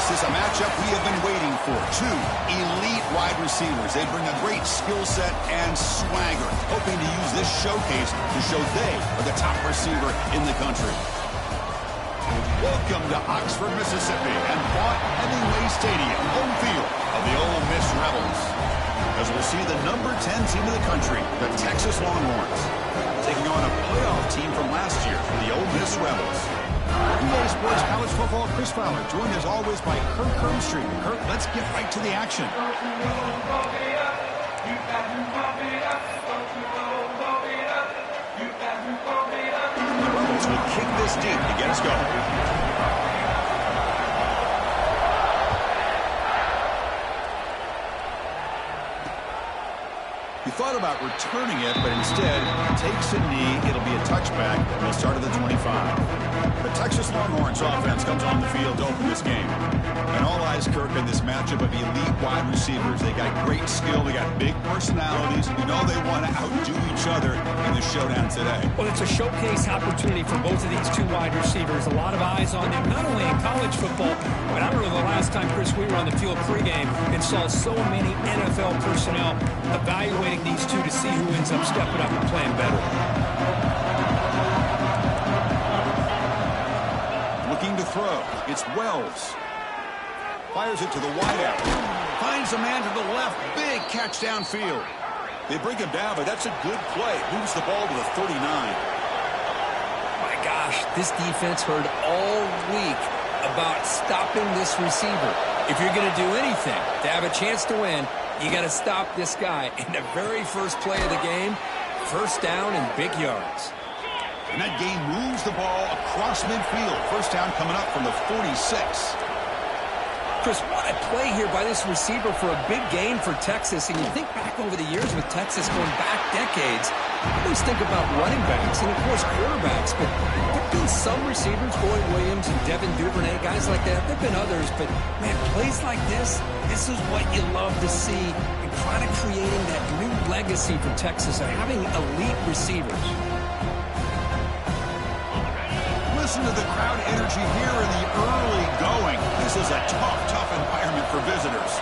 This is a matchup we have been waiting for. Two elite wide receivers. They bring a great skill set and swagger, hoping to use this showcase to show they are the top receiver in the country. Welcome to Oxford, Mississippi, and Vaught Hemingway Stadium, home field of the Ole Miss Rebels. As we'll see the number 10 team in the country, the Texas Longhorns, taking on a playoff team from last year, the Ole Miss Rebels. EA Sports College Football, Chris Fowler, joined as always by Kurt Kernstreet. Kurt, let's get right to the action. The Rebels will kick this deep to get us going. He thought about returning it, but instead takes a knee. It'll be a touchback. We'll start at the 25. The Texas Longhorns offense comes on the field to open this game. And all eyes, Kirk, in this matchup of elite wide receivers. They got great skill. They got big personalities. You know they want to outdo each other in the showdown today. Well, it's a showcase opportunity for both of these two wide receivers. A lot of eyes on them, not only in college football, but I remember the last time, Chris, we were on the field pregame and saw so many NFL personnel evaluating these two to see who ends up stepping up and playing better. Looking to throw. It's Wells. Fires it to the wideout. Finds a man to the left. Big catch downfield. They bring him down, but that's a good play. Moves the ball to the 39. My gosh, this defense heard all week about stopping this receiver. If you're going to do anything to have a chance to win, you got to stop this guy. In the very first play of the game, first down and big yards. And that game moves the ball across midfield. First down coming up from the 46. Chris, what a play here by this receiver for a big gain for Texas. And you think back over the years with Texas going back decades, I always think about running backs and, of course, quarterbacks. But there have been some receivers, Roy Williams and Devin Duvernay, guys like that. There have been others. But, man, plays like this is what you love to see. And kind of creating that new legacy for Texas of having elite receivers. Listen to the crowd energy here in the early going. This is a tough environment for visitors.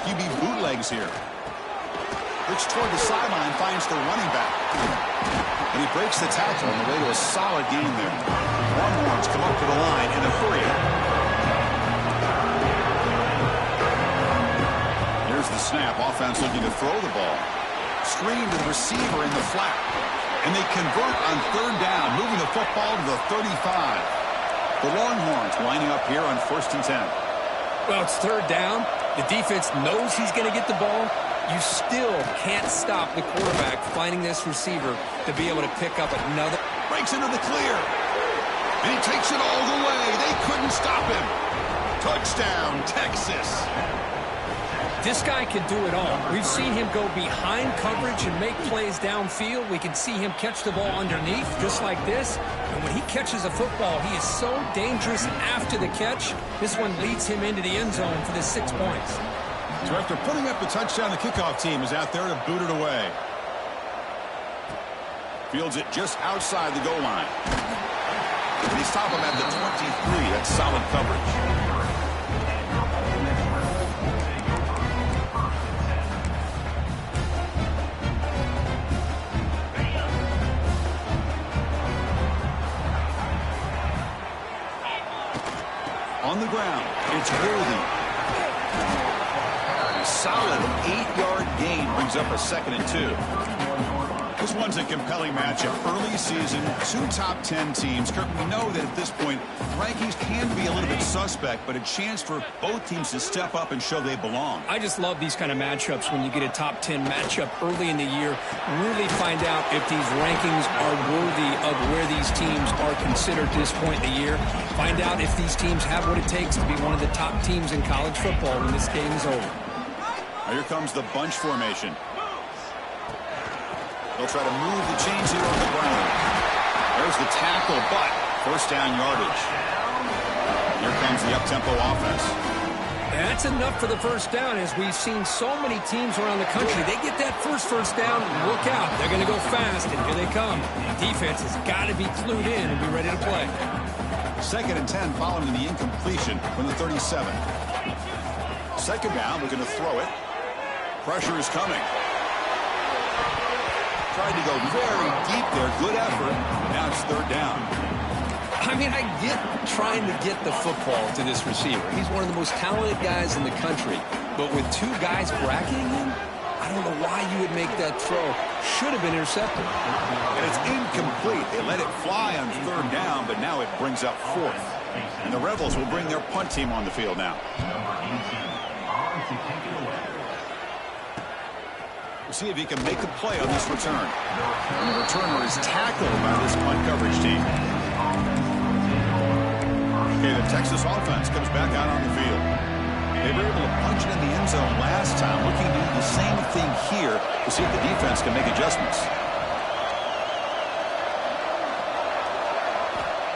QB bootlegs here. Looks toward the sideline, finds the running back. And he breaks the tackle on the way to a solid gain there. Longhorns come up to the line in a hurry. Here's the snap. Offense looking to throw the ball. Screen to the receiver in the flat. And they convert on third down, moving the football to the 35. The Longhorns lining up here on 1st and 10. Well, it's third down. The defense knows he's going to get the ball. You still can't stop the quarterback finding this receiver to be able to pick up another. Breaks into the clear. And he takes it all the way. They couldn't stop him. Touchdown, Texas. This guy can do it all. We've seen him go behind coverage and make plays downfield. We can see him catch the ball underneath, just like this. And when he catches a football, he is so dangerous after the catch. This one leads him into the end zone for the 6 points. So after putting up the touchdown, the kickoff team is out there to boot it away. Fields it just outside the goal line. And they stop him at the 23. That's solid coverage. On the ground, it's Worthy. A solid 8-yard gain brings up a 2nd and 2. This one's a compelling matchup. Early season, 2 top 10 teams. Kirk, we know that at this point, rankings can be a little bit suspect, but a chance for both teams to step up and show they belong. I just love these kind of matchups when you get a top 10 matchup early in the year. Really find out if these rankings are worthy of where these teams are considered at this point in the year. Find out if these teams have what it takes to be one of the top teams in college football when this game is over. Now here comes the bunch formation. They'll try to move the chains here on the ground. There's the tackle, but first down yardage. Here comes the up-tempo offense. That's enough for the first down, as we've seen so many teams around the country. They get that first down, look out. They're going to go fast, and here they come. The defense has got to be clued in and be ready to play. 2nd and 10 following the incompletion from the 37. 2nd down, looking to throw it. Pressure is coming. Tried to go very deep there. Good effort. Now it's 3rd down. I mean, I get trying to get the football to this receiver. He's one of the most talented guys in the country. But with 2 guys bracketing him, I don't know why you would make that throw. Should have been intercepted. And it's incomplete. They let it fly on 3rd down, but now it brings up 4th. And the Rebels will bring their punt team on the field now. We'll see if he can make a play on this return. And the returner is tackled by this punt coverage team. Okay, the Texas offense comes back out on the field. They were able to punch it in the end zone last time, looking to do the same thing here to see if the defense can make adjustments.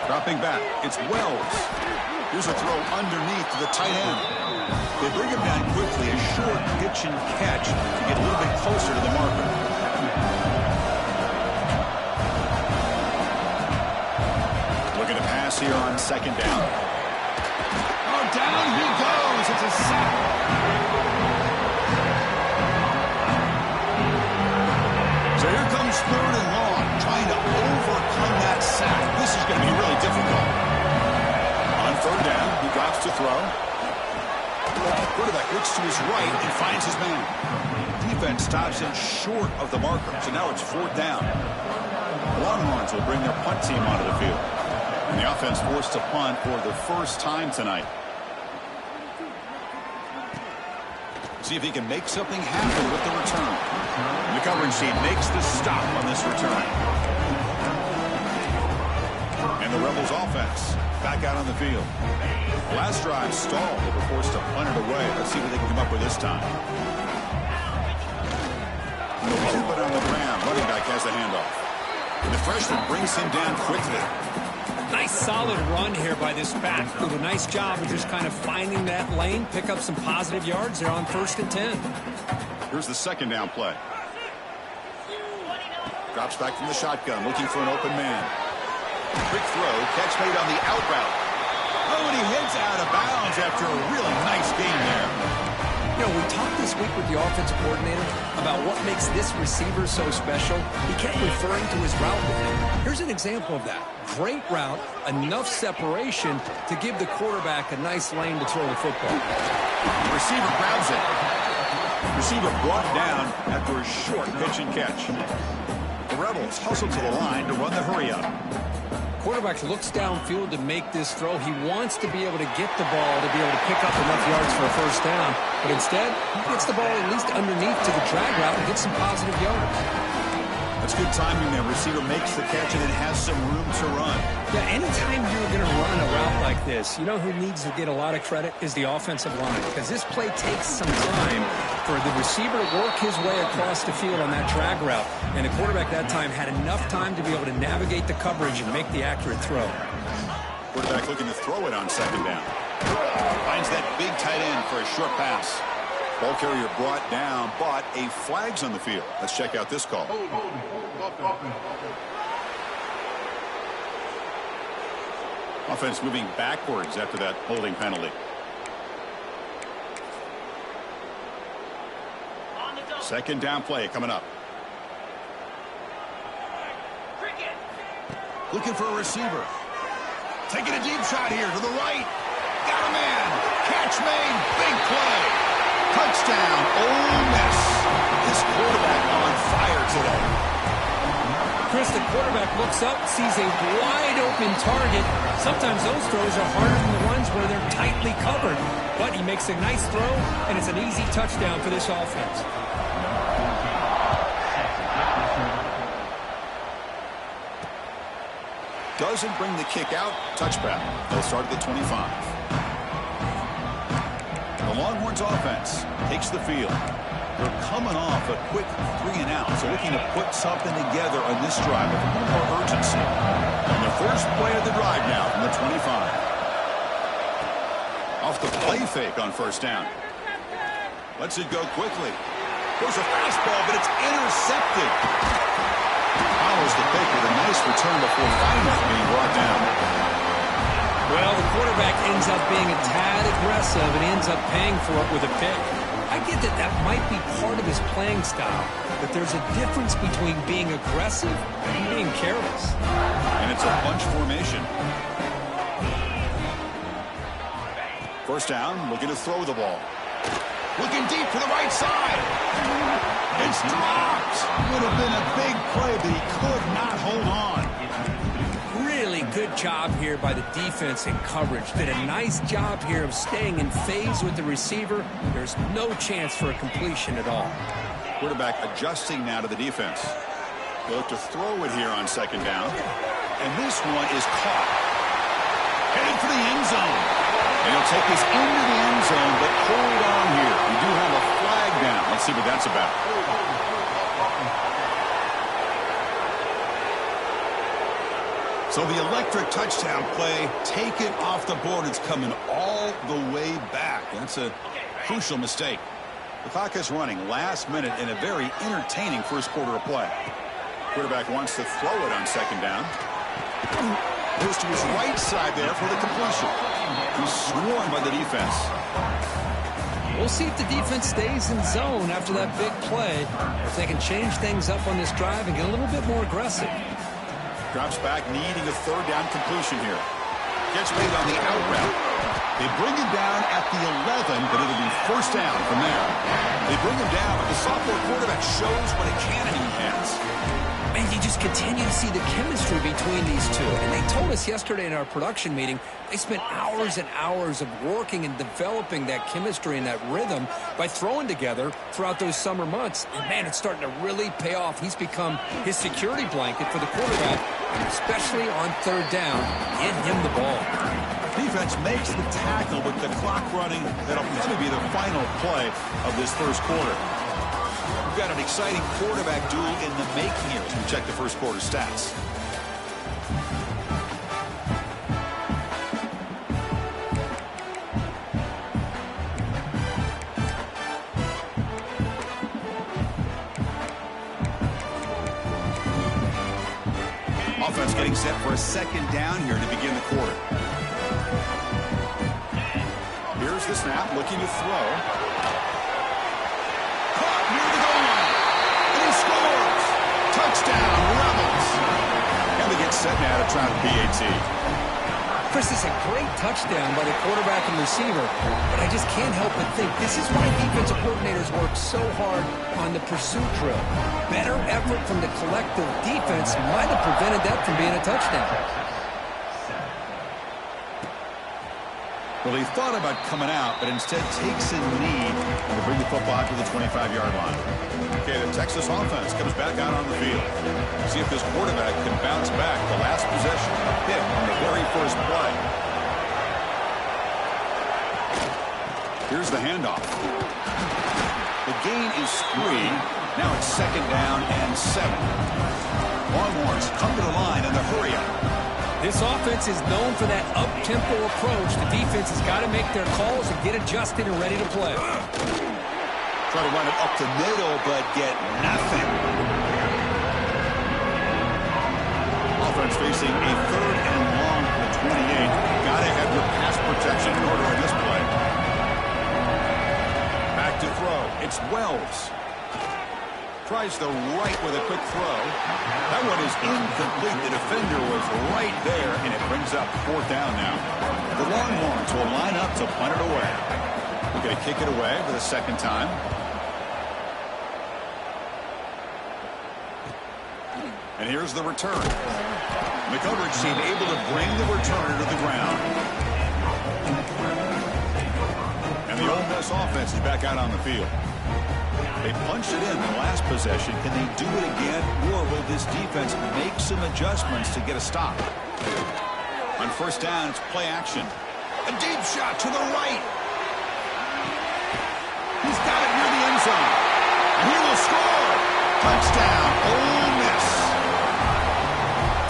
Dropping back, it's Wells. Here's a throw underneath to the tight end. They bring him down quickly, a short pitch and catch to get a little bit closer to the marker. Looking to pass here on 2nd down. Oh, down he goes. It's a sack. So here comes 3rd and long, trying to overcome that sack. This is going to be really difficult. On 3rd down, he drops to throw. Quarterback looks to his right and finds his man. Defense stops him short of the marker, so now it's 4th down. Longhorns will bring their punt team onto the field. And the offense forced to punt for the first time tonight. See if he can make something happen with the return. And the coverage team makes the stop on this return. And the Rebels offense back out on the field. Last drive stalled. They were forced to punt it away. Let's see what they can come up with this time. No keep it on the ground. Running back has the handoff. And the freshman brings him down quickly. Nice solid run here by this back. Did a nice job of just kind of finding that lane, pick up some positive yards there on 1st and 10. Here's the 2nd down play. Drops back from the shotgun, looking for an open man. Quick throw, catch made on the out route. Oh, and he hits out of bounds after a really nice game there. You know, we talked this week with the offensive coordinator about what makes this receiver so special. He kept referring to his route with him. Here's an example of that. Great route, enough separation to give the quarterback a nice lane to throw the football. The receiver grabs it. Receiver brought down after a short pitch and catch. The Rebels hustle to the line to run the hurry up. Quarterback looks downfield to make this throw. He wants to be able to get the ball to be able to pick up enough yards for a 1st down. But instead, he gets the ball at least underneath to the drag route and gets some positive yards. That's good timing there. Receiver makes the catch and then has some room to run. Yeah, anytime you're going to run a route like this, you know who needs to get a lot of credit is the offensive line. Because this play takes some time for the receiver to work his way across the field on that drag route. And the quarterback that time had enough time to be able to navigate the coverage and make the accurate throw. Quarterback looking to throw it on 2nd down. Finds that big tight end for a short pass. Ball carrier brought down, but a flag's on the field. Let's check out this call. Offense moving backwards after that holding penalty. 2nd down play coming up. Looking for a receiver. Taking a deep shot here to the right. Got a man. Catch made. Big play. Touchdown, Ole Miss. This quarterback on fire today. Chris, the quarterback looks up, sees a wide-open target. Sometimes those throws are harder than the ones where they're tightly covered. But he makes a nice throw, and it's an easy touchdown for this offense. Doesn't bring the kick out. Touchback. They'll start at the 25. The Longhorns offense takes the field. They're coming off a quick 3 and out, so looking to put something together on this drive with a little more urgency. And the first play of the drive now from the 25. Off the play fake on 1st down. Lets it go quickly. Goes a fastball, but it's intercepted. Follows the pick with a nice return before finally being brought down. Well, the quarterback ends up being a tad aggressive and ends up paying for it with a pick. I get that that might be part of his playing style, but there's a difference between being aggressive and being careless. And it's a bunch formation. First down, looking to throw the ball. Looking deep for the right side. It's dropped. Would have been a big play, but he could not hold on. Really good job here by the defense in coverage. Did a nice job here of staying in phase with the receiver. There's no chance for a completion at all. Quarterback adjusting now to the defense. They look to throw it here on second down. And this one is caught. Headed for the end zone. And he'll take this into the end zone, but hold on here. We do have a flag down. Let's see what that's about. So the electric touchdown play, take it off the board. It's coming all the way back. That's a crucial mistake. The clock is running last minute in a very entertaining first quarter of play. Quarterback wants to throw it on second down. Goes to his right side there for the completion. He's swarmed by the defense. We'll see if the defense stays in zone after that big play, or if they can change things up on this drive and get a little bit more aggressive. Drops back, needing a third down completion here. Gets made on the out route. They bring him down at the 11, but it'll be first down from there. They bring him down, but the sophomore quarterback shows what a cannon he has. Man, you just continue to see the chemistry between these two. And they told us yesterday in our production meeting, they spent hours and hours of working and developing that chemistry and that rhythm by throwing together throughout those summer months. And, man, it's starting to really pay off. He's become his security blanket for the quarterback, and especially on third down, get him the ball. Defense makes the tackle with the clock running. That'll probably be the final play of this first quarter. We've got an exciting quarterback duel in the making here as we check the first quarter stats. Offense getting set for a second down here to begin the quarter. Here's the snap, looking to throw. Touchdown, Rebels. And they get set now to try the PAT. Chris, this is a great touchdown by the quarterback and receiver, but I just can't help but think this is why defensive coordinators work so hard on the pursuit drill. Better effort from the collective defense might have prevented that from being a touchdown. Well, he thought about coming out, but instead takes a knee to bring the football to the 25-yard line. Okay, the Texas offense comes back out on the field. See if this quarterback can bounce back the last possession, a pick on the very first play. Here's the handoff. The gain is 3. Now it's second down and 7. Longhorns come to the line in the hurry-up. This offense is known for that up-tempo approach. The defense has got to make their calls and get adjusted and ready to play. Try to run it up the middle, but get nothing. Offense facing a third and long for the 28. Got to have your pass protection in order in this play. Back to throw. It's Wells. Tries the right with a quick throw. That one is incomplete. The defender was right there, and it brings up fourth down now. The Longhorns will line up to punt it away. We're going to kick it away for the second time. And here's the return. The coverage team able to bring the returner to the ground. And the Ole Miss offense is back out on the field. They punched it in the last possession. Can they do it again, or will this defense make some adjustments to get a stop? On first down, it's play action. A deep shot to the right. He's got it near the end zone. And he will score. Touchdown, Ole Miss.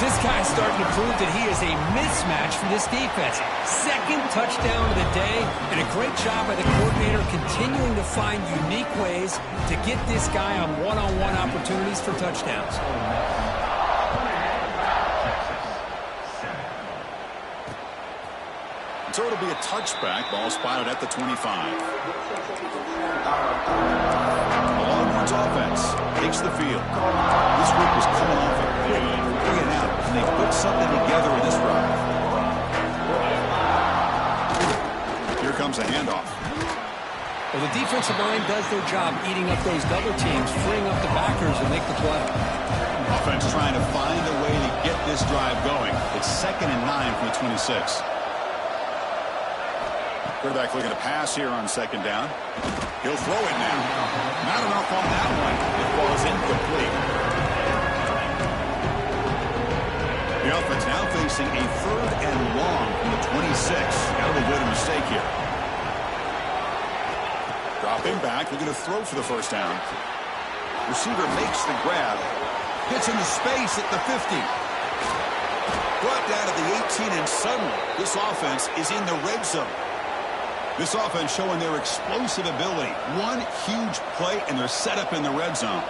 This guy's starting to prove that he is a mismatch for this defense. Second touchdown of the day, and a great job by the coordinator continuing to find unique ways to get this guy on one-on-one opportunities for touchdowns. So it'll be a touchback. Ball spotted at the 25. The Longhorns offense takes the field. This group was coming off a quick 3-and-out, and they put something together in this drive. Here comes a handoff. Well, the defensive line does their job eating up those double teams, freeing up the backers and make the play. Offense trying to find a way to get this drive going. It's 2nd and 9 from the 26. Quarterback looking to pass here on 2nd down. He'll throw it now. Not enough on that one. It falls incomplete. The offense now facing a 3rd and long from the 26. Got to avoid a mistake here. Dropping back, looking to throw for the 1st down. Receiver makes the grab. Gets into space at the 50. Brought down to the 18, and suddenly this offense is in the red zone. This offense showing their explosive ability. One huge play, and they're set up in the red zone.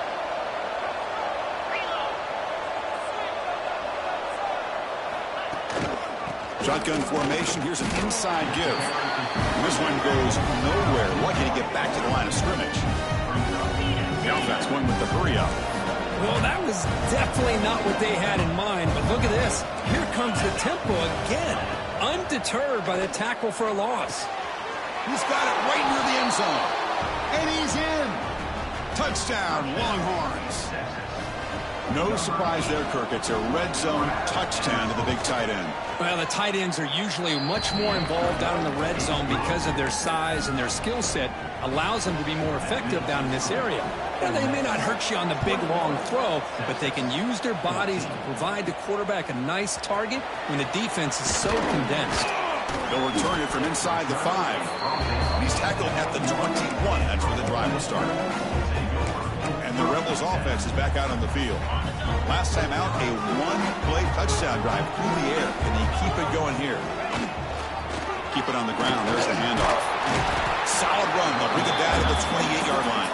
Shotgun formation. Here's an inside give. And this one goes nowhere. Lucky to get back to the line of scrimmage. The offense going with the hurry up. Well, that was definitely not what they had in mind, but look at this. Here comes the tempo again. Undeterred by the tackle for a loss. He's got it right near the end zone. And he's in. Touchdown, Longhorns. No surprise there, Kirk. It's a red zone touchdown to the big tight end. Well, the tight ends are usually much more involved down in the red zone because of their size, and their skill set allows them to be more effective down in this area. Now, they may not hurt you on the big, long throw, but they can use their bodies to provide the quarterback a nice target when the defense is so condensed. They'll return it from inside the 5. He's tackled at the 21. That's where the drive will start. And the Rebels offense is back out on the field. Last time out, a one-play touchdown drive through the air. Can they keep it going here? Keep it on the ground. There's the handoff. Solid run. They'll bring it down to the 28-yard line.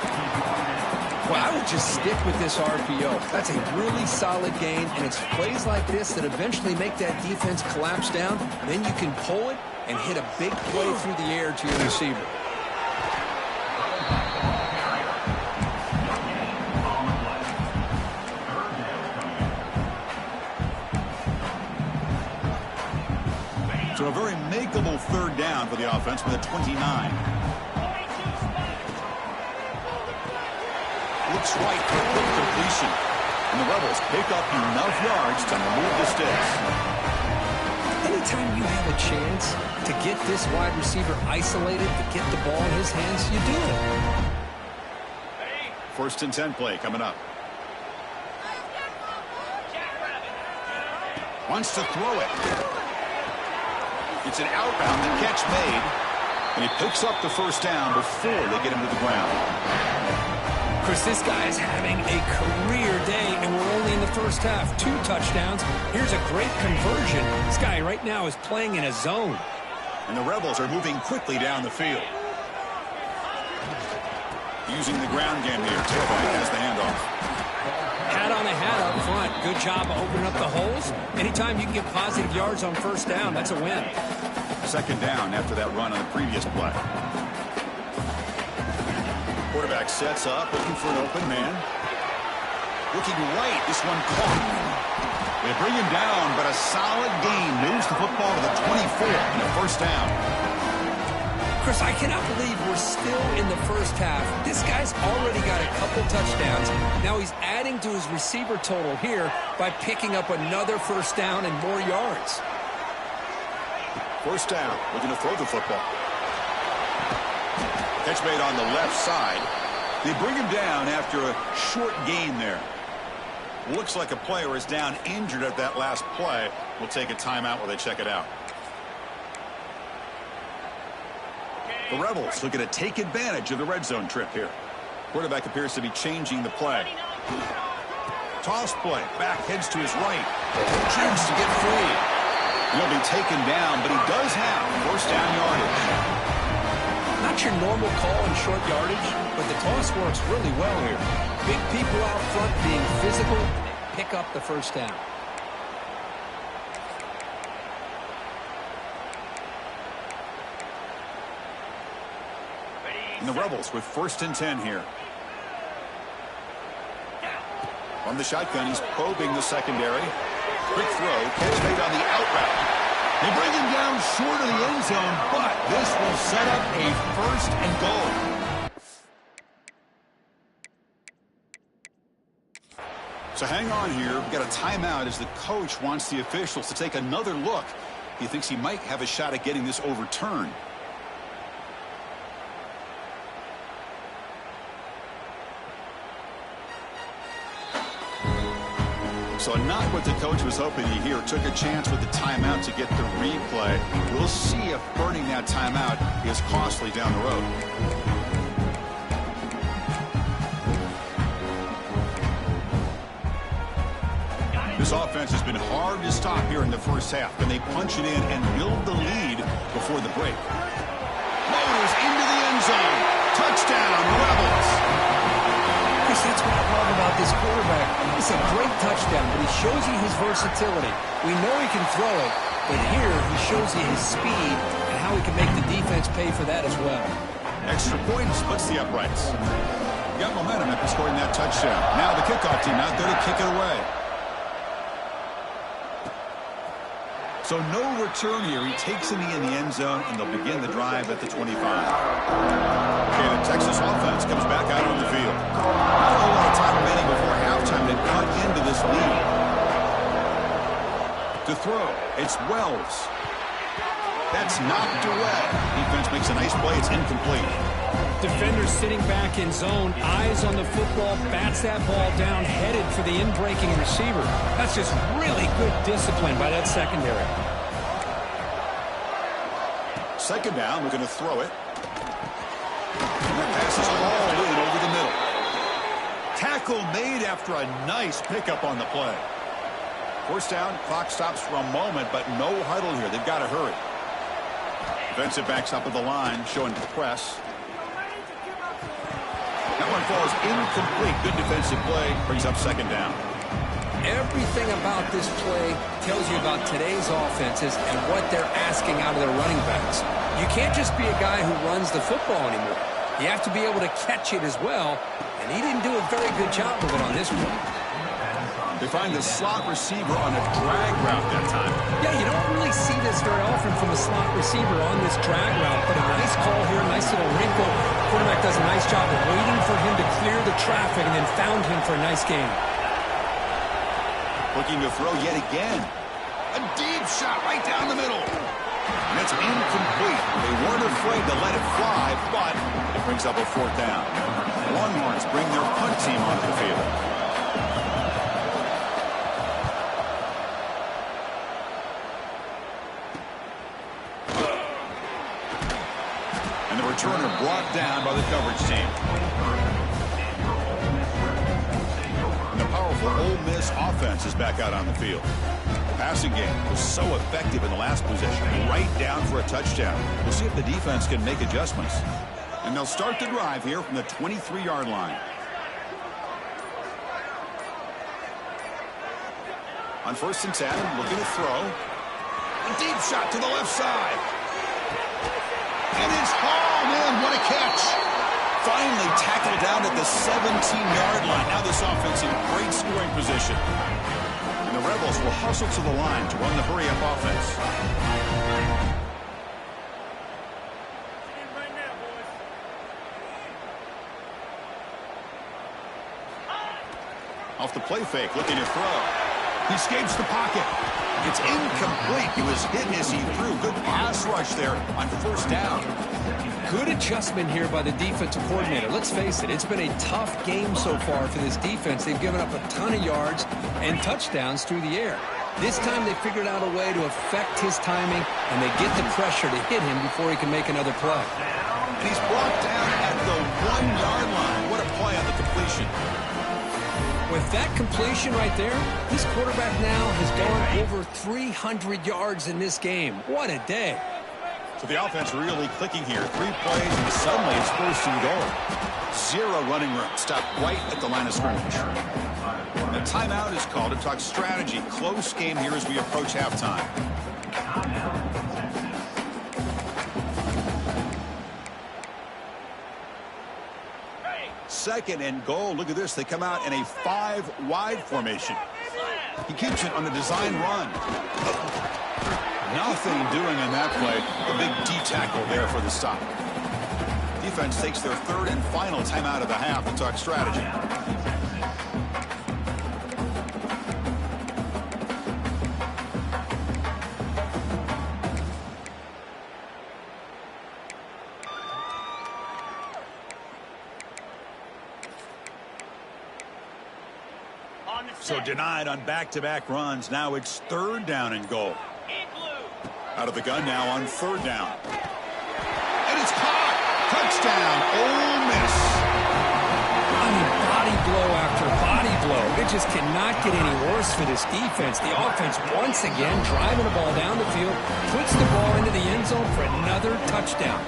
Well, I would just stick with this RPO. That's a really solid gain, and it's plays like this that eventually make that defense collapse down. Then you can pull it and hit a big play through the air to your receiver. So a very makeable 3rd down for the offense with a 29. Looks right for a quick completion. And the Rebels pick up enough yards to move the sticks. Anytime you have a chance to get this wide receiver isolated, to get the ball in his hands, you do it. 1st and 10 play coming up. Wants to throw it. It's an outbound, the catch made, and he picks up the 1st down before they get him to the ground. Chris, this guy is having a career day, and we're only in the 1st half. 2 touchdowns. Here's a great conversion. This guy right now is playing in a zone. And the Rebels are moving quickly down the field. Using the ground game here. Tailback has the handoff. Hat on a hat up front. Good job of opening up the holes. Anytime you can get positive yards on 1st down, that's a win. 2nd down after that run on the previous play. Quarterback sets up, looking for an open man. Looking right, this one caught. They bring him down, but a solid gain moves the football to the 24 and a 1st down. Chris, I cannot believe we're still in the 1st half. This guy's already got a couple touchdowns. Now he's adding to his receiver total here by picking up another 1st down and more yards. 1st down, looking to throw the football. Catch made on the left side. They bring him down after a short gain there. Looks like a player is down injured at that last play. We'll take a timeout while they check it out. The Rebels looking to take advantage of the red zone trip here. Quarterback appears to be changing the play. Toss play. Back heads to his right. Chance to get free. He'll be taken down, but he does have 1st down yardage. Not your normal call in short yardage, but the toss works really well here. Big people out front being physical, pick up the 1st down. And the Rebels with 1st and 10 here. From the shotgun, he's probing the secondary. Quick throw, catch made on the out route. They bring him down short of the end zone, but this will set up a 1st and goal. So hang on here. We've got a timeout as the coach wants the officials to take another look. He thinks he might have a shot at getting this overturned. So not what the coach was hoping to hear. Took a chance with the timeout to get the replay. We'll see if burning that timeout is costly down the road. This offense has been hard to stop here in the first half. Can they punch it in and build the lead before the break? Motors into the end zone. Touchdown, Rebels. Chris, that's what I love about this quarterback. It's a great touchdown, but he shows you his versatility. We know he can throw it, but here he shows you his speed and how he can make the defense pay for that as well. Extra point splits the uprights. Got momentum after scoring that touchdown. Now the kickoff team out there to kick it away. So no return here. He takes a knee in the end zone, and they'll begin the drive at the 25. Okay, the Texas offense comes back out on the field. Not a whole lot of time remaining before halftime to cut into this lead. To throw, it's Wells. That's knocked away. Defense makes a nice play. It's incomplete. Defender sitting back in zone, eyes on the football, bats that ball down, headed for the in-breaking receiver. That's just really good discipline by that secondary. Second down, we're going to throw it. And that pass is hauled in over the middle. Tackle made after a nice pickup on the play. First down, clock stops for a moment, but no huddle here. They've got to hurry. Defensive backs up at the line, showing press. That one falls incomplete. Good defensive play. Brings up second down. Everything about this play tells you about today's offenses and what they're asking out of their running backs. You can't just be a guy who runs the football anymore. You have to be able to catch it as well, and he didn't do a very good job of it on this one. They find the slot receiver on a drag route that time. Yeah, you don't really see this very often from a slot receiver on this drag route, but a nice call here, nice little wrinkle. Quarterback does a nice job of waiting for him to clear the traffic and then found him for a nice gain. Looking to throw yet again. A deep shot right down the middle. And it's incomplete. They weren't afraid to let it fly, but it brings up a fourth down. The Longhorns bring their punt team onto the field. Returner brought down by the coverage team. And the powerful Ole Miss offense is back out on the field. The passing game was so effective in the last possession, right down for a touchdown. We'll see if the defense can make adjustments. And they'll start the drive here from the 23-yard line. On 1st and 10, looking to throw. A deep shot to the left side. And it's hauled in. What a catch. Finally tackled down at the 17-yard line. Now this offense in great scoring position. And the Rebels will hustle to the line to run the hurry-up offense. Off the play fake, looking to throw. He escapes the pocket. It's incomplete. He was hit as he threw. Good pass rush there on first down. Good adjustment here by the defensive coordinator. Let's face it, it's been a tough game so far for this defense. They've given up a ton of yards and touchdowns through the air. This time they figured out a way to affect his timing, and they get the pressure to hit him before he can make another play. And he's brought down at the 1-yard line. What a play on the completion. With that completion right there, this quarterback now has gone over 300 yards in this game. What a day. So the offense really clicking here. 3 plays, and suddenly it's 1st and goal. 0 running room. Stopped right at the line of scrimmage. A timeout is called to talk strategy. Close game here as we approach halftime. 2nd and goal. Look at this. They come out in a 5-wide formation. He keeps it on a design run. Nothing doing in that play. A big D-tackle there for the stop. Defense takes their 3rd and final timeout of the half to talk strategy. So denied on back-to-back runs. Now it's 3rd down and goal. Out of the gun now on 3rd down. And it's caught. Touchdown, Ole Miss. I mean, body blow after body blow. It just cannot get any worse for this defense. The offense once again driving the ball down the field, puts the ball into the end zone for another touchdown.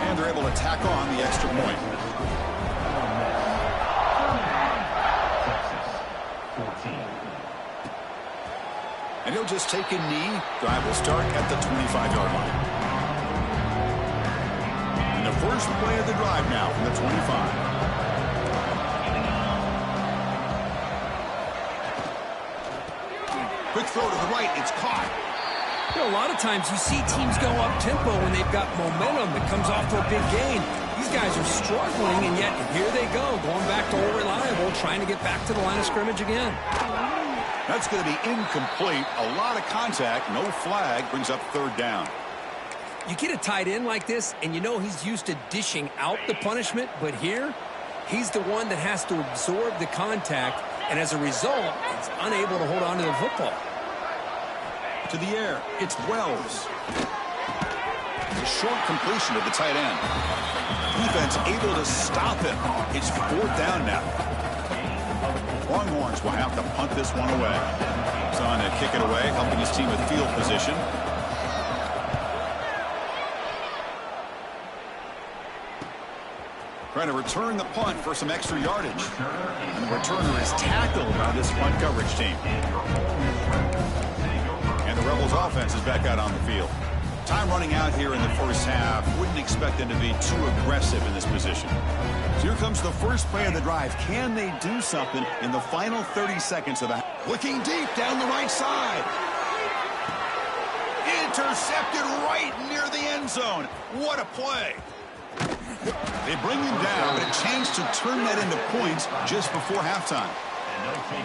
And they're able to tack on the extra point. And he'll just take a knee. Drive will start at the 25-yard line. And the first play of the drive now from the 25. Quick throw to the right. It's caught. You know, a lot of times you see teams go up-tempo when they've got momentum that comes off to a big gain. These guys are struggling, and yet here they go, going back to old reliable, trying to get back to the line of scrimmage again. That's going to be incomplete. A lot of contact. No flag. Brings up 3rd down. You get a tight end like this, and you know he's used to dishing out the punishment, but here, he's the one that has to absorb the contact, and as a result, he's unable to hold on to the football. To the air. It's Wells. A short completion to the tight end. Defense able to stop him. It's 4th down now. Longhorns will have to punt this one away. He's on to kick it away, helping his team with field position. Trying to return the punt for some extra yardage. And the returner is tackled by this punt coverage team. And the Rebels offense is back out on the field. Time running out here in the first half. Wouldn't expect them to be too aggressive in this position. So here comes the first play of the drive. Can they do something in the final 30 seconds of the half? Looking deep down the right side. Intercepted right near the end zone. What a play. They bring him down, but a chance to turn that into points just before halftime.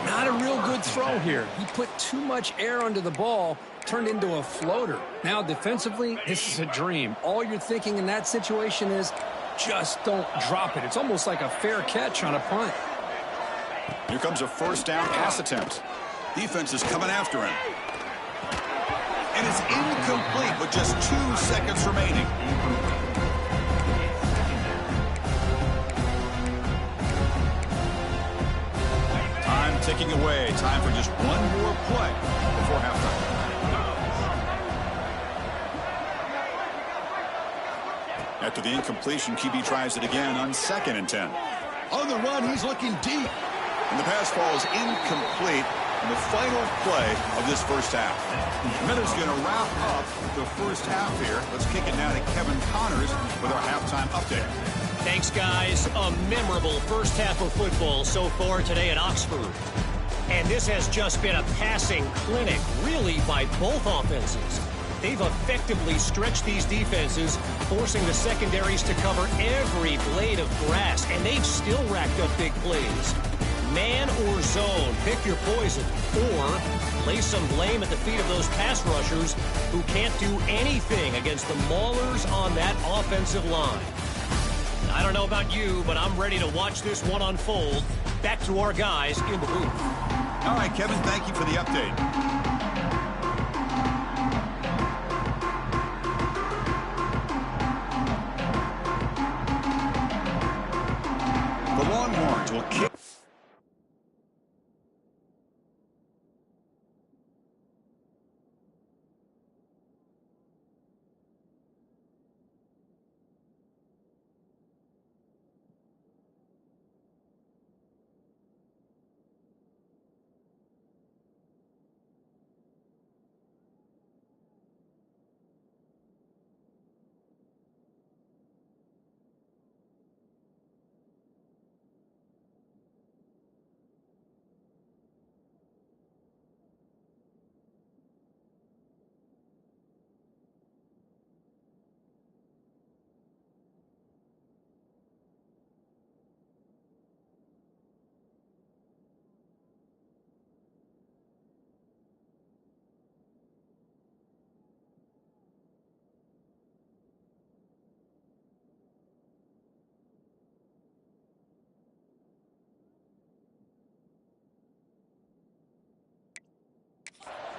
Not a real good throw here. He put too much air under the ball, turned into a floater. Now defensively, this is a dream. All you're thinking in that situation is just don't drop it. It's almost like a fair catch on a punt. Here comes a 1st down pass attempt. Defense is coming after him. And it's incomplete with just 2 seconds remaining. Time ticking away. Time for just one more play before halftime. After the incompletion, QB tries it again on 2nd and 10. On the run, he's looking deep. And the pass falls incomplete in the final play of this first half. Miller's going to wrap up the first half here. Let's kick it now to Kevin Connors with our halftime update. Thanks, guys. A memorable first half of football so far today at Oxford. And this has just been a passing clinic, really, by both offenses. They've effectively stretched these defenses, forcing the secondaries to cover every blade of grass, and they've still racked up big plays. Man or zone, pick your poison, or lay some blame at the feet of those pass rushers who can't do anything against the maulers on that offensive line. I don't know about you, but I'm ready to watch this one unfold. Back to our guys in the booth. All right, Kevin, thank you for the update. The Longhorns will kick.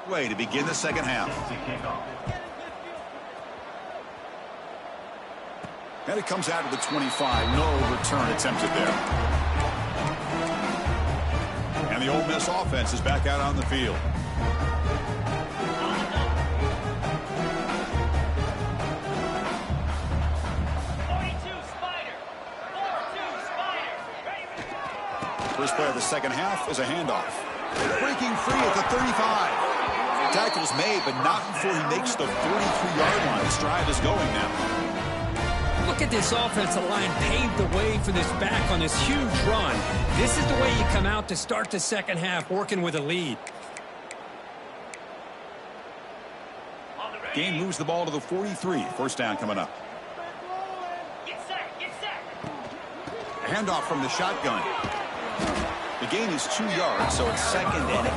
way to begin the second half. And it comes out to the 25. No return attempted there. And the Ole Miss offense is back out on the field. First play of the second half is a handoff. Breaking free at the 35. Tackle's made, but not before he makes the 43-yard line. This drive is going now. Look at this offensive line paved the way for this back on this huge run. This is the way you come out to start the second half, working with a lead. Gain moves the ball to the 43. First down coming up. Handoff from the shotgun. The gain is 2 yards, so it's 2nd and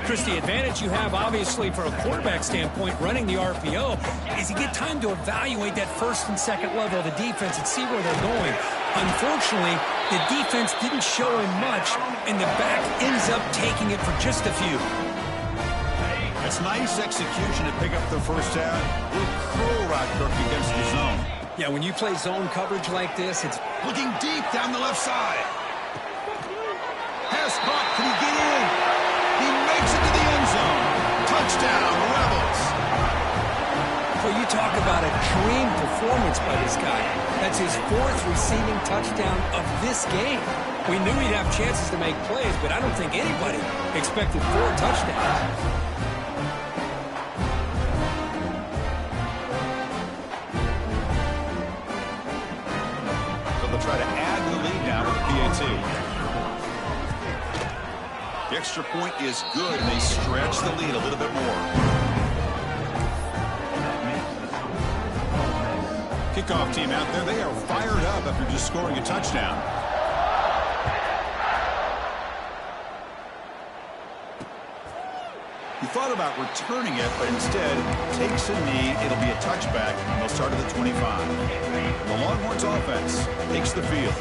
8. Chris, the advantage you have, obviously, from a quarterback standpoint, running the RPO, is you get time to evaluate that first and second level of the defense and see where they're going. Unfortunately, the defense didn't show him much, and the back ends up taking it for just a few. It's nice execution to pick up the first down. Little curl route Kirk against the zone. Yeah, when you play zone coverage like this, it's looking deep down the left side. Pass caught. Can he get in? He makes it to the end zone. Touchdown, Rebels. Well, you talk about a dream performance by this guy. That's his 4th receiving touchdown of this game. We knew he'd have chances to make plays, but I don't think anybody expected 4 touchdowns. Try to add to the lead now with the PAT. The extra point is good, and they stretch the lead a little bit more. Kickoff team out there, they are fired up after just scoring a touchdown. He thought about returning it, but instead takes a knee. It'll be a touchback, and they'll start at the 25. The Longhorns offense takes the field.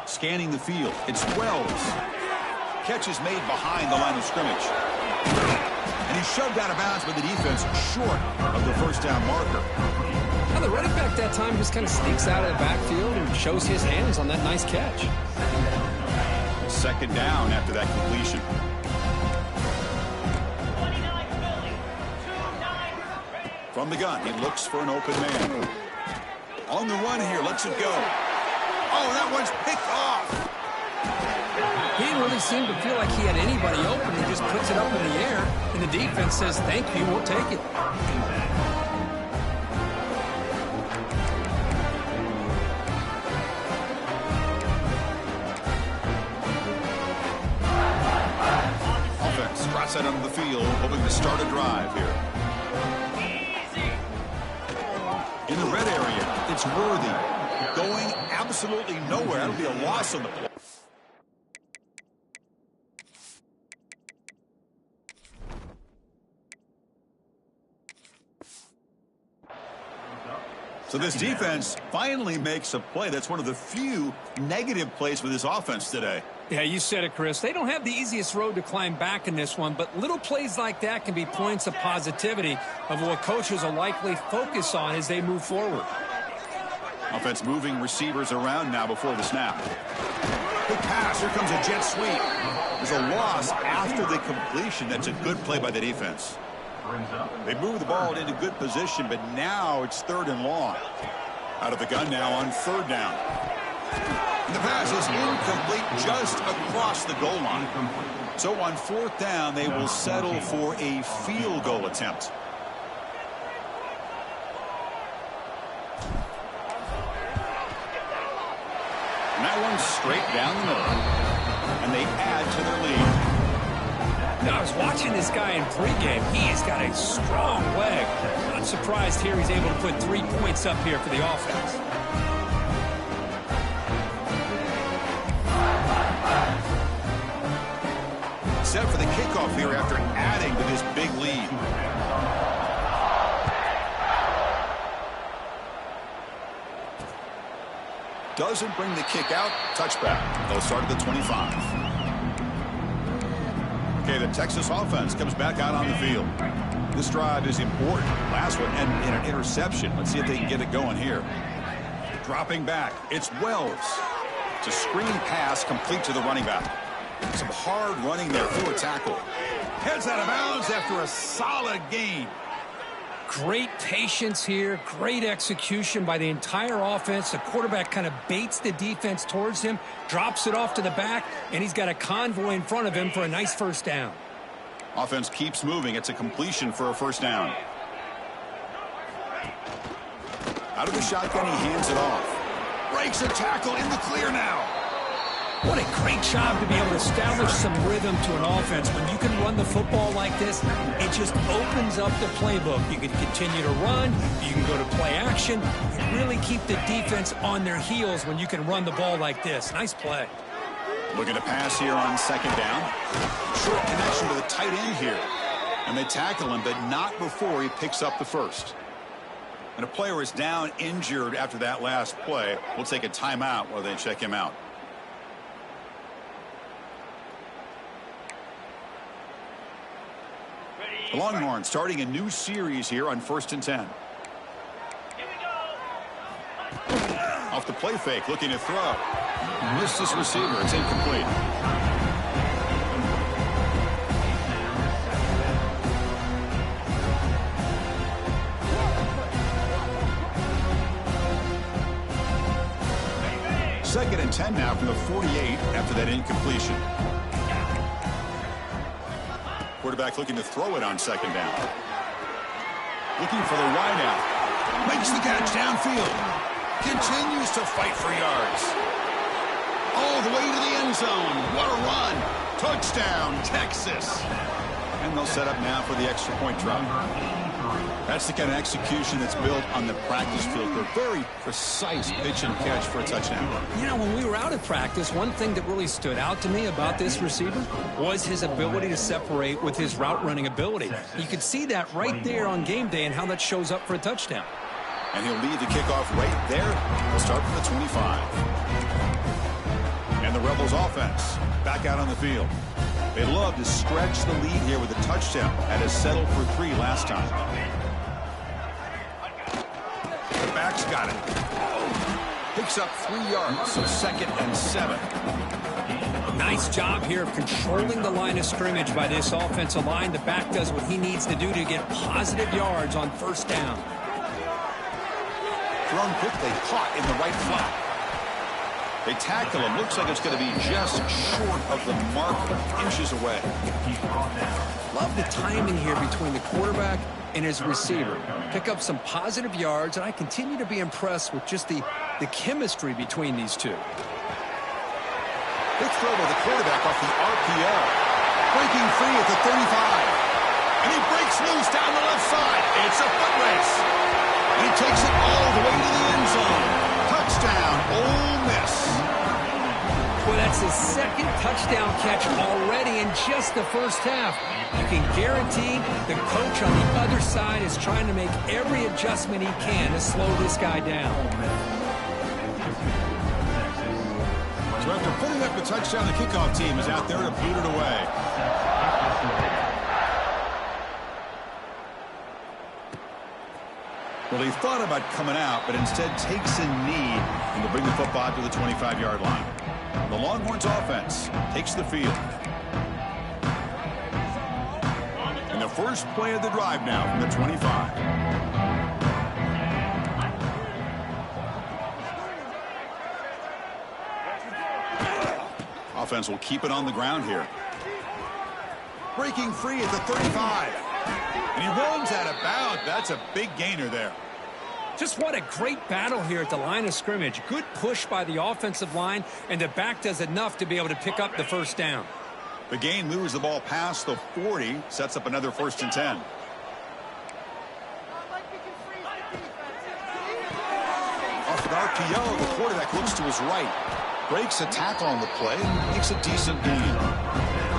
Scanning the field. It's Wells. Catch is made behind the line of scrimmage. And he's shoved out of bounds by the defense short of the first down marker. Now the running back that time just kind of sneaks out of the backfield and shows his hands on that nice catch. Second down after that completion. From the gun, he looks for an open man. On the run here, lets it go. Oh, that one's picked off. He didn't really seem to feel like he had anybody open. He just puts it up in the air, and the defense says, thank you, we'll take it. Out onto the field, hoping to start a drive here. In the red area, it's Worthy. Going absolutely nowhere. That'll be a loss on the play. So this defense finally makes a play. That's one of the few negative plays for this offense today. Yeah, you said it, Chris. They don't have the easiest road to climb back in this one, but little plays like that can be points of positivity of what coaches will likely focus on as they move forward. Offense moving receivers around now before the snap. Good pass. Here comes a jet sweep. There's a loss after the completion. That's a good play by the defense. They move the ball into good position, but now it's 3rd and long. Out of the gun now on 3rd down. And the pass is incomplete just across the goal line. So on 4th down, they will settle for a field goal attempt. And that one's straight down the middle. And they add to their lead. Now, I was watching this guy in pregame. He has got a strong leg. Not surprised here he's able to put 3 points up here for the offense. Set for the kickoff here after adding to this big lead. Doesn't bring the kick out. Touchback. They'll start at the 25. Okay, the Texas offense comes back out on the field. This drive is important. Last one ended in an interception. Let's see if they can get it going here. Dropping back. It's Wells. It's a screen pass complete to the running back. Some hard running there for a tackle. Heads out of bounds after a solid gain. Great patience here, great execution by the entire offense. The quarterback kind of baits the defense towards him, drops it off to the back, and he's got a convoy in front of him for a nice first down. Offense keeps moving. It's a completion for a first down. Out of the shotgun, he hands it off. Breaks a tackle in the clear now. What a great job to be able to establish some rhythm to an offense. When you can run the football like this, it just opens up the playbook. You can continue to run. You can go to play action. You really keep the defense on their heels when you can run the ball like this. Nice play. Looking to pass here on second down. Short connection to the tight end here. And they tackle him, but not before he picks up the first. And a player is down injured after that last play. We'll take a timeout while they check him out. The Longhorns starting a new series here on 1st and 10. Off the play fake, looking to throw. Missed this receiver. It's incomplete. Second and 10 now from the 48 after that incompletion. Quarterback looking to throw it on second down. Looking for the wideout. Makes the catch downfield. Continues to fight for yards. All the way to the end zone. What a run. Touchdown, Texas. And they'll set up now for the extra point drop. That's the kind of execution that's built on the practice field for a very precise pitch and catch for a touchdown. You know, when we were out at practice, one thing that really stood out to me about this receiver was his ability to separate with his route running ability. You could see that right there on game day and how that shows up for a touchdown. And he'll lead the kickoff right there. We'll start from the 25. And the Rebels offense back out on the field. They love to stretch the lead here with a touchdown. Had to settle for 3 last time. The back's got it. Picks up 3 yards, so 2nd and 7. Nice job here of controlling the line of scrimmage by this offensive line. The back does what he needs to do to get positive yards on first down. Thrown quickly, caught in the right flat. They tackle him. Looks like it's going to be just short of the marker, inches away. Love the timing here between the quarterback and his receiver. Pick up some positive yards, and I continue to be impressed with just the chemistry between these two. Big throw by the quarterback off the RPO. Breaking free at the 35. And he breaks loose down the left side. It's a foot race. And he takes it all the way to the end zone. Touchdown, Ole Miss. Well, that's his 2nd touchdown catch already in just the first half. You can guarantee the coach on the other side is trying to make every adjustment he can to slow this guy down. So after putting up the touchdown, the kickoff team is out there to boot it away. Well, he thought about coming out, but instead takes a knee and will bring the football to the 25-yard line. The Longhorns offense takes the field. And the first play of the drive now from the 25. Offense will keep it on the ground here. Breaking free at the 35. And he runs out of bounds. That's a big gainer there. Just what a great battle here at the line of scrimmage. Good push by the offensive line, and the back does enough to be able to pick up the first down. The gain moves the ball past the 40, sets up another 1st and 10. Off an RPO, the quarterback looks to his right. Breaks a tackle on the play and makes a decent gain.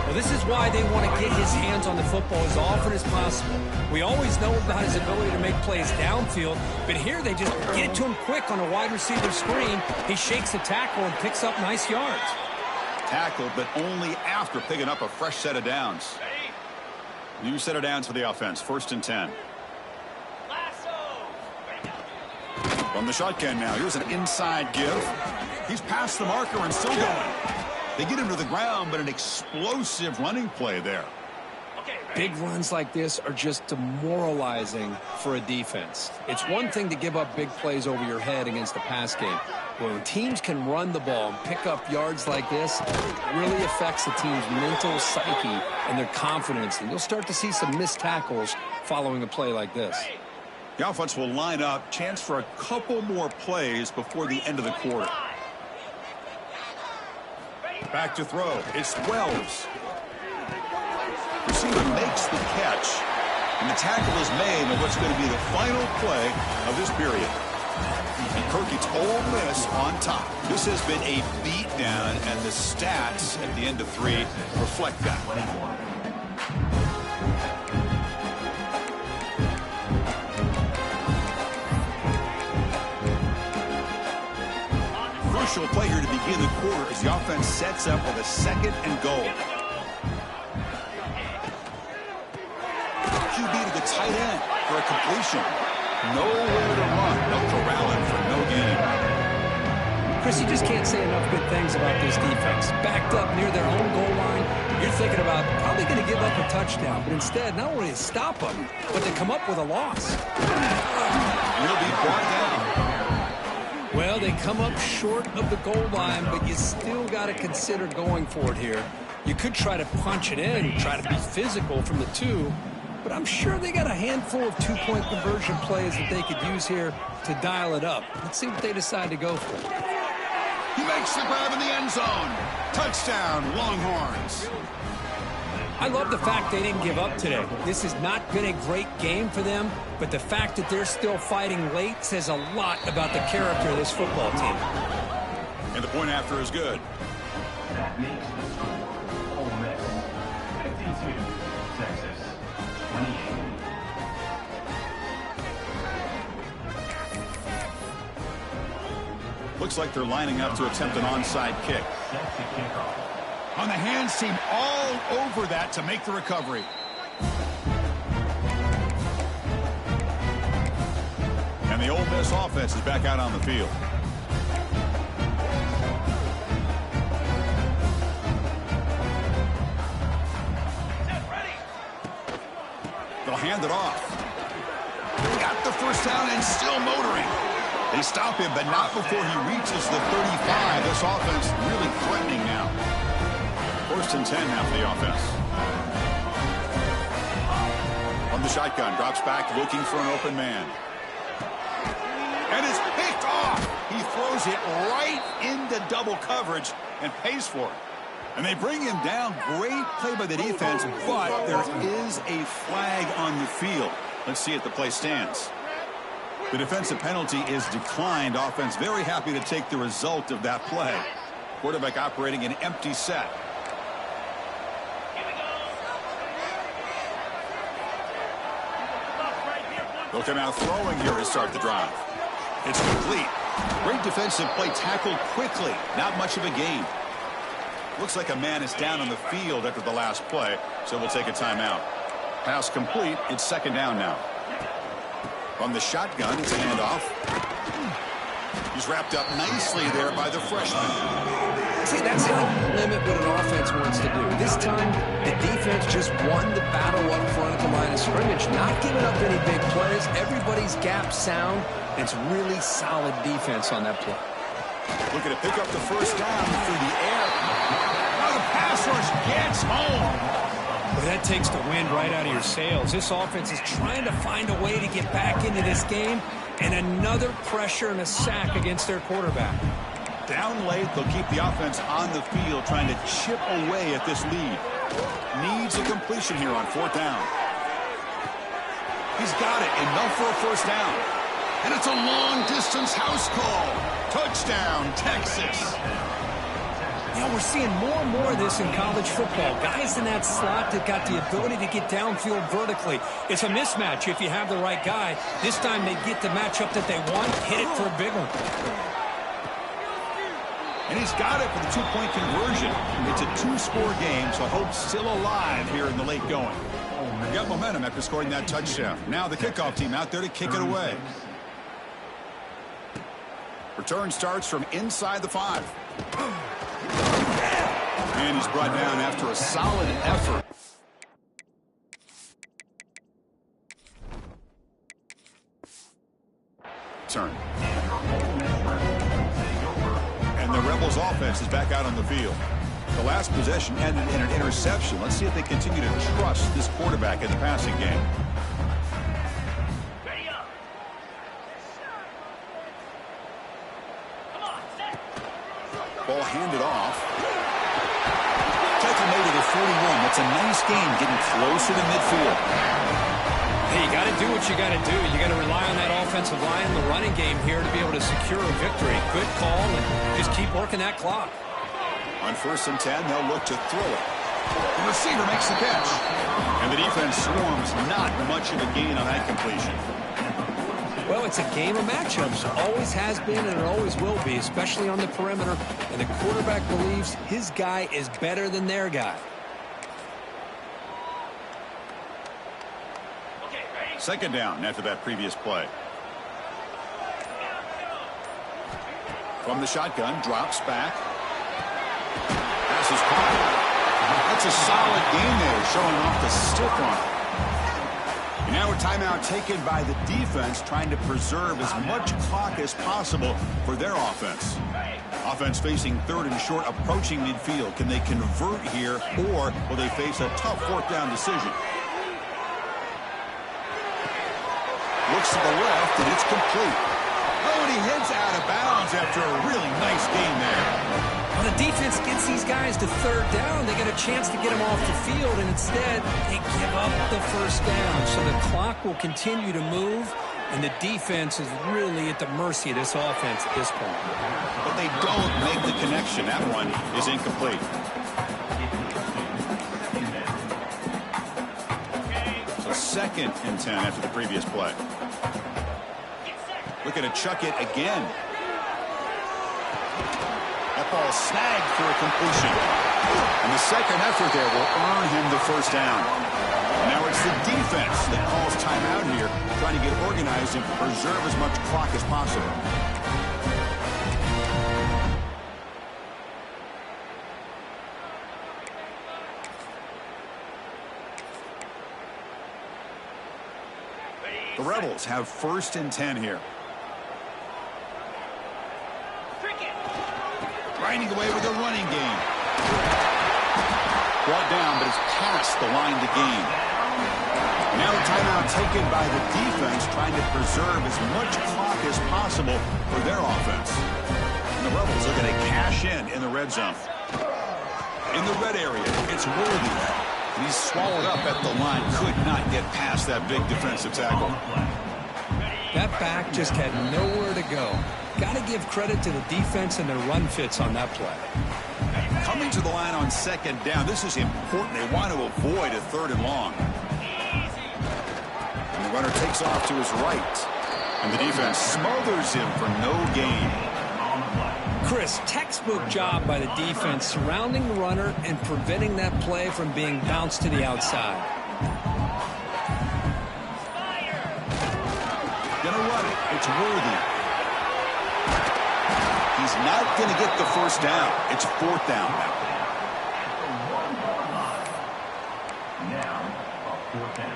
Well, this is why they want to get his hands on the football as often as possible. We always know about his ability to make plays downfield, but here they just get it to him quick on a wide receiver screen. He shakes the tackle and picks up nice yards. Tackled, but only after picking up a fresh set of downs. New set of downs for the offense. 1st and 10. From the shotgun now. Here's an inside give. He's past the marker and still going. They get him to the ground, but an explosive running play there. Big runs like this are just demoralizing for a defense. It's one thing to give up big plays over your head against the pass game. But when teams can run the ball and pick up yards like this, it really affects the team's mental psyche and their confidence. And you'll start to see some missed tackles following a play like this. The offense will line up. Chance for a couple more plays before the end of the quarter. Back to throw. It's Wells. Receiver makes the catch, and the tackle is made on what's going to be the final play of this period. And Kirk gets Ole Miss on top. This has been a beatdown, and the stats at the end of 3 reflect that. Crucial play here to begin the quarter as the offense sets up with a 2nd and goal. QB to the tight end for a completion. Nowhere to run. No corralling for no gain. Chris, you just can't say enough good things about this defense. Backed up near their own goal line, you're thinking about probably going to give up a touchdown. But instead, not only to stop them, but to come up with a loss. Will be brought down. Well, they come up short of the goal line, but you still got to consider going for it here. You could try to punch it in, try to be physical from the 2, but I'm sure they got a handful of 2-point conversion plays that they could use here to dial it up. Let's see what they decide to go for. He makes the grab in the end zone. Touchdown, Longhorns. I love the fact they didn't give up today. This has not been a great game for them, but the fact that they're still fighting late says a lot about the character of this football team. And the point after is good. That makes the score Ole Miss 52, Texas 28. Looks like they're lining up to attempt an onside kick. Set to kickoff. On the hands team all over that to make the recovery. And the Ole Miss offense is back out on the field. They'll hand it off. Got the first down and still motoring. They stop him, but not before he reaches the 35. This offense really threatening now. 1st and 10 now for the offense. From the shotgun, drops back looking for an open man. And it's picked off. He throws it right into double coverage and pays for it. And they bring him down. Great play by the defense, but there is a flag on the field. Let's see if the play stands. The defensive penalty is declined. Offense very happy to take the result of that play. Quarterback operating an empty set. They'll come out throwing here to start the drive. It's complete. Great defensive play, tackled quickly. Not much of a gain. Looks like a man is down on the field after the last play, so we'll take a timeout. Pass complete. It's 2nd down now. From the shotgun, it's a handoff. He's wrapped up nicely there by the freshman. See, that's how you limit what an offense wants to do. This time, the defense just won the battle up front at the line of scrimmage, not giving up any big plays. Everybody's gap sound. It's really solid defense on that play. Looking to pick up the first down through the air. Now the pass rush gets home. Well, that takes the wind right out of your sails. This offense is trying to find a way to get back into this game, and another pressure and a sack against their quarterback. Down late, they'll keep the offense on the field, trying to chip away at this lead. Needs a completion here on 4th down. He's got it. Enough for a first down. And it's a long-distance house call. Touchdown, Texas. You know, we're seeing more and more of this in college football. Guys in that slot that got the ability to get downfield vertically. It's a mismatch if you have the right guy. This time they get the matchup that they want, hit it for a big one. And he's got it for the two-point conversion. It's a two-score game, so hope's still alive here in the late going. They've got momentum after scoring that touchdown. Now the kickoff team out there to kick it away. Return starts from inside the 5. And he's brought down after a solid effort. Turn. And the Rebels offense is back out on the field. The last possession ended in an interception. Let's see if they continue to trust this quarterback in the passing game. Ball handed off. Tackle made at the 41. That's a nice game getting closer to midfield. Hey, you got to do what you got to do. You got to rely on that offensive line and the running game here to be able to secure a victory. Good call, and just keep working that clock. On 1st and 10, they'll look to throw it. The receiver makes the catch. And the defense swarms. Not much of a gain on that completion. Well, it's a game of matchups. Always has been and it always will be, especially on the perimeter. And the quarterback believes his guy is better than their guy. Second down after that previous play. From the shotgun, drops back. Pass is caught. That's a solid game there, showing off the stiff arm. Now a timeout taken by the defense, trying to preserve as much clock as possible for their offense. Offense facing 3rd and short, approaching midfield. Can they convert here, or will they face a tough 4th down decision? Looks to the left, and it's complete. Oh, and he heads out of bounds after a really nice game there. When the defense gets these guys to 3rd down, they get a chance to get them off the field, and instead they give up the 1st down. So the clock will continue to move, and the defense is really at the mercy of this offense at this point. But they don't make the connection. That one is incomplete. So 2nd and 10 after the previous play. Looking to chuck it again. That ball snagged for a completion. And the second effort there will earn him the 1st down. Now it's the defense that calls timeout here, trying to get organized and preserve as much clock as possible. The Rebels have 1st and 10 here. Grinding away with a running game. Brought down, but it's past the line to gain. Now a timeout taken by the defense, trying to preserve as much clock as possible for their offense. And the Rebels looking to cash in the red zone. In the red area, it's Worthy. He's swallowed up at the line. Could not get past that big defensive tackle. That back just had nowhere to go. Got to give credit to the defense and their run fits on that play. Coming to the line on 2nd down, this is important. They want to avoid a 3rd and long. And the runner takes off to his right. And the defense smothers him for no gain. Chris, textbook job by the defense surrounding the runner and preventing that play from being bounced to the outside. Gonna run it. It's Worthy. He's not going to get the 1st down. It's 4th down now. Now, a 4th down.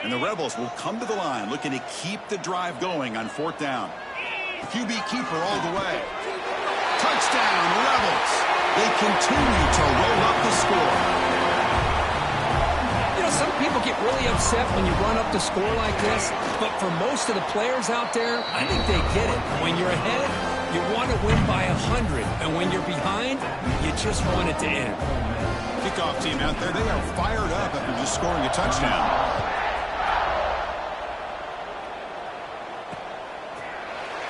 And the Rebels will come to the line, looking to keep the drive going on 4th down. QB keeper all the way. Touchdown, Rebels! They continue to roll up the score. You know, some people get really upset when you run up the score like this, but for most of the players out there, I think they get it. When you're ahead, you want to win by 100, and when you're behind, you just want it to end. Kickoff team out there, they are fired up after just scoring a touchdown.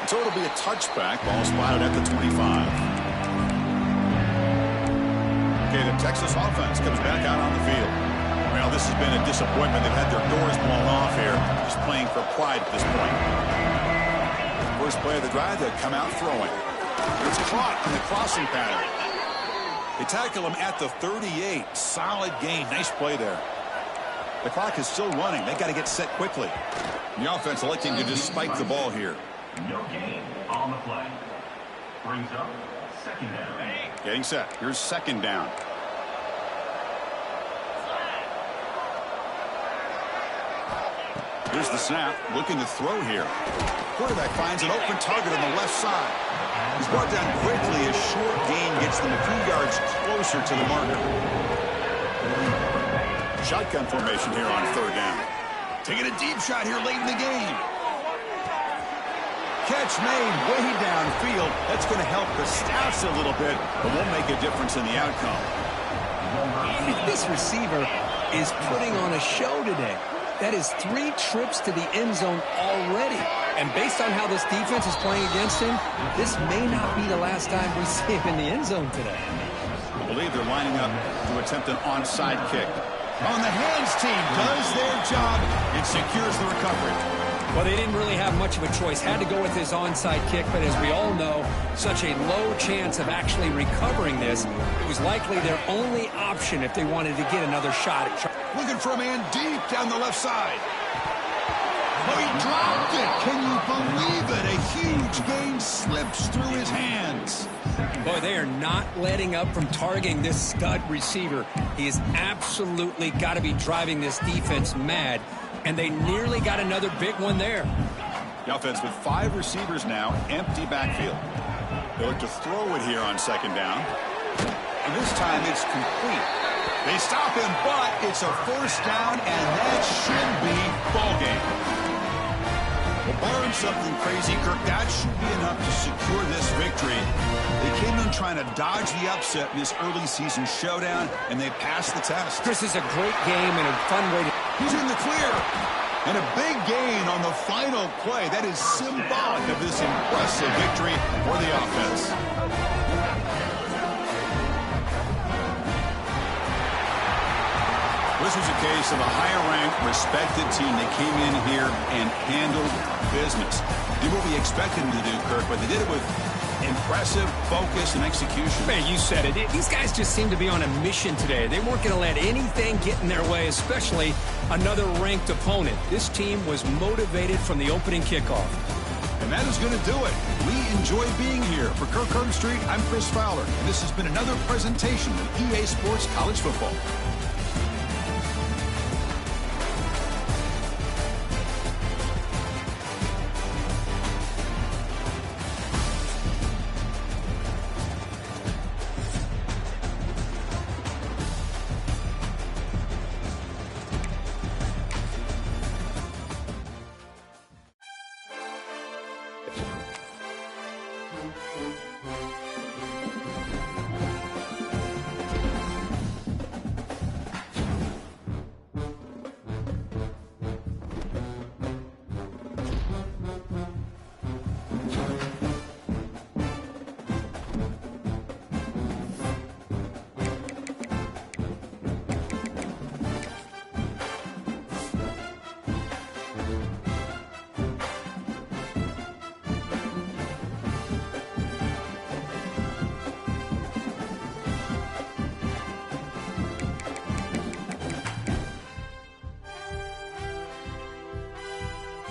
So it'll be a touchback. Ball spotted at the 25. Okay, the Texas offense comes back out on the field. Well, this has been a disappointment. They've had their doors blown off here. Just playing for pride at this point. First play of the drive, they come out throwing. It's caught in the crossing pattern. They tackle him at the 38. Solid gain. Nice play there. The clock is still running. They got to get set quickly. The offense electing to just spike the ball here. No gain on the play. Brings up second down. Getting set. Here's second down. Here's the snap. Looking to throw here. Quarterback finds an open target on the left side. He's brought down quickly. A short gain gets them a few yards closer to the marker. Shotgun formation here on third down. Taking a deep shot here late in the game. Catch made way downfield. That's going to help the Staffs a little bit, but won't make a difference in the outcome. This receiver is putting on a show today. That is 3 trips to the end zone already. And based on how this defense is playing against him, this may not be the last time we see him in the end zone today. I believe they're lining up to attempt an onside kick. On the hands team does their job and secures the recovery. Well, they didn't really have much of a choice. Had to go with his onside kick, but as we all know, such a low chance of actually recovering this. It was likely their only option if they wanted to get another shot at trying. Looking for a man deep down the left side. Oh, he dropped it. Can you believe it? A huge gain slips through his hands. Boy, they are not letting up from targeting this stud receiver. He has absolutely got to be driving this defense mad. And they nearly got another big one there. The offense with 5 receivers now, empty backfield. They look to throw it here on second down. And this time it's complete. They stop him, but it's a first down, and that should be ball game. Well, barring something crazy, Kirk, that should be enough to secure this victory. They came in trying to dodge the upset in this early season showdown, and they passed the test. This is a great game and a fun way to... He's in the clear. And a big gain on the final play. That is symbolic of this impressive victory for the offense. This was a case of a higher-ranked, respected team that came in here and handled business. Did what we expected them to do, Kirk, but they did it with impressive focus and execution. Man, you said it. These guys just seem to be on a mission today. They weren't going to let anything get in their way, especially another ranked opponent. This team was motivated from the opening kickoff. And that is going to do it. We enjoy being here. For Kirk Herbstreit, I'm Chris Fowler, and this has been another presentation of EA Sports College Football.